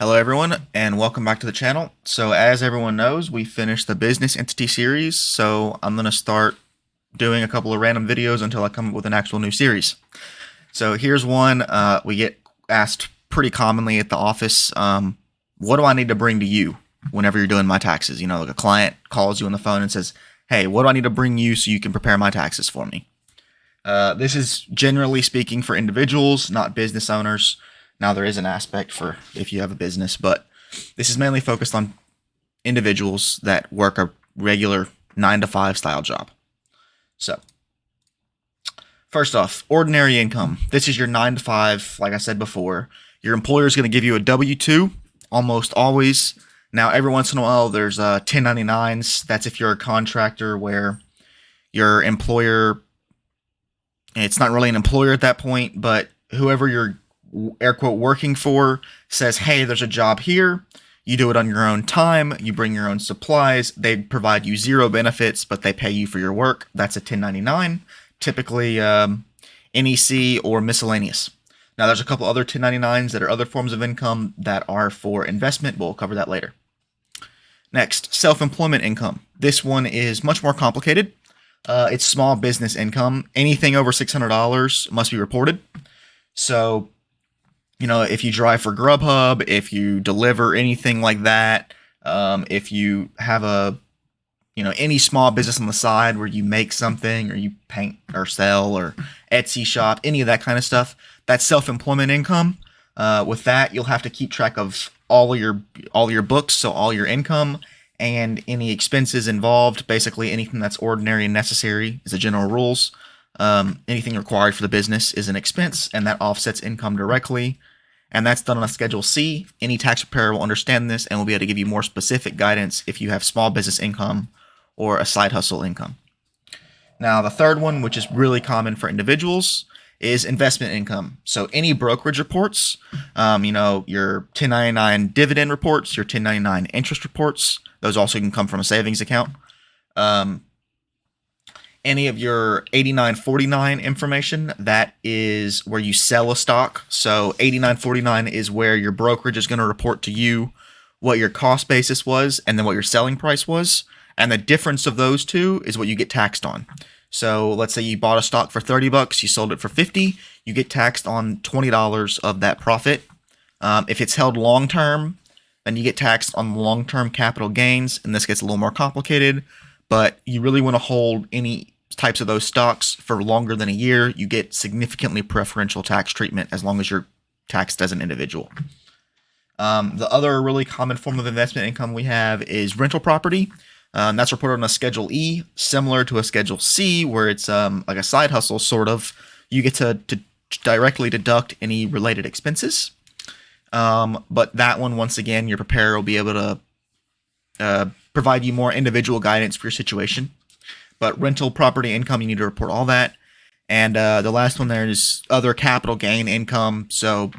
Hello everyone and welcome back to the channel. So as everyone knows, we finished the business entity series, so I'm going to start doing a couple of random videos until I come up with an actual new series. So here's one. We get asked pretty commonly at the office, what do I need to bring to you whenever you're doing my taxes? You know, like a client calls you on the phone and says, hey, what do I need to bring you so you can prepare my taxes for me? This is generally speaking for individuals, not business owners. Now, there is an aspect for if you have a business, but this is mainly focused on individuals that work a regular 9-to-5 style job. So, first off, ordinary income. This is your 9-to-5, like I said before. Your employer is going to give you a W-2 almost always. Now, every once in a while, there's 1099s. That's if you're a contractor where your employer, it's not really an employer at that point, but whoever you're air quote working for says, hey, there's a job here. You do it on your own time. You bring your own supplies. They provide you zero benefits, but they pay you for your work. That's a 1099, typically NEC or miscellaneous. Now, there's a couple other 1099s that are other forms of income that are for investment, but we'll cover that later. Next, self-employment income. This one is much more complicated. It's small business income. Anything over $600 must be reported. So, you know, if you drive for Grubhub, if you deliver anything like that, if you have any small business on the side where you make something or you paint or sell or Etsy shop, any of that kind of stuff, that's self-employment income. With that, you'll have to keep track of all your books, so all your income and any expenses involved. Basically, anything that's ordinary and necessary is the general rules. Anything required for the business is an expense, and that offsets income directly. And that's done on a Schedule C. Any tax preparer will understand this and will be able to give you more specific guidance if you have small business income or a side hustle income. Now, the third one, which is really common for individuals, is investment income. So any brokerage reports, your 1099 dividend reports, your 1099 interest reports, those also can come from a savings account. Any of your 8949 information, that is where you sell a stock. So 8949 is where your brokerage is going to report to you what your cost basis was and then what your selling price was. And the difference of those two is what you get taxed on. So let's say you bought a stock for $30, you sold it for $50, you get taxed on $20 of that profit. If it's held long term, then you get taxed on long-term capital gains, and this gets a little more complicated, but you really want to hold any types of those stocks for longer than a year. You get significantly preferential tax treatment as long as you're taxed as an individual. The other really common form of investment income we have is rental property. That's reported on a Schedule E, similar to a Schedule C, where it's like a side hustle, sort of. You get to directly deduct any related expenses. But that one, once again, your preparer will be able to provide you more individual guidance for your situation. But rental property income, you need to report all that. And the last one there is other capital gain income. So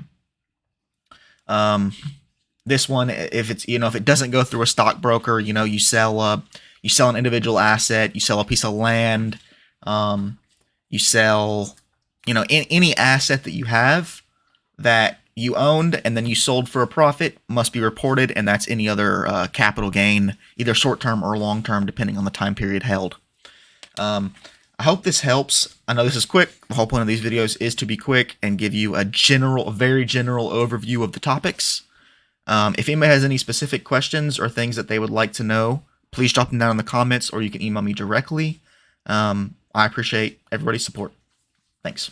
this one, if it doesn't go through a stockbroker, you sell an individual asset, you sell a piece of land, you sell, any asset that you have that you owned and then you sold for a profit must be reported, and that's any other capital gain, either short-term or long-term, depending on the time period held. I hope this helps. I know this is quick. The whole point of these videos is to be quick and give you a very general overview of the topics. If anybody has any specific questions or things that they would like to know, please drop them down in the comments, or you can email me directly. I appreciate everybody's support. Thanks.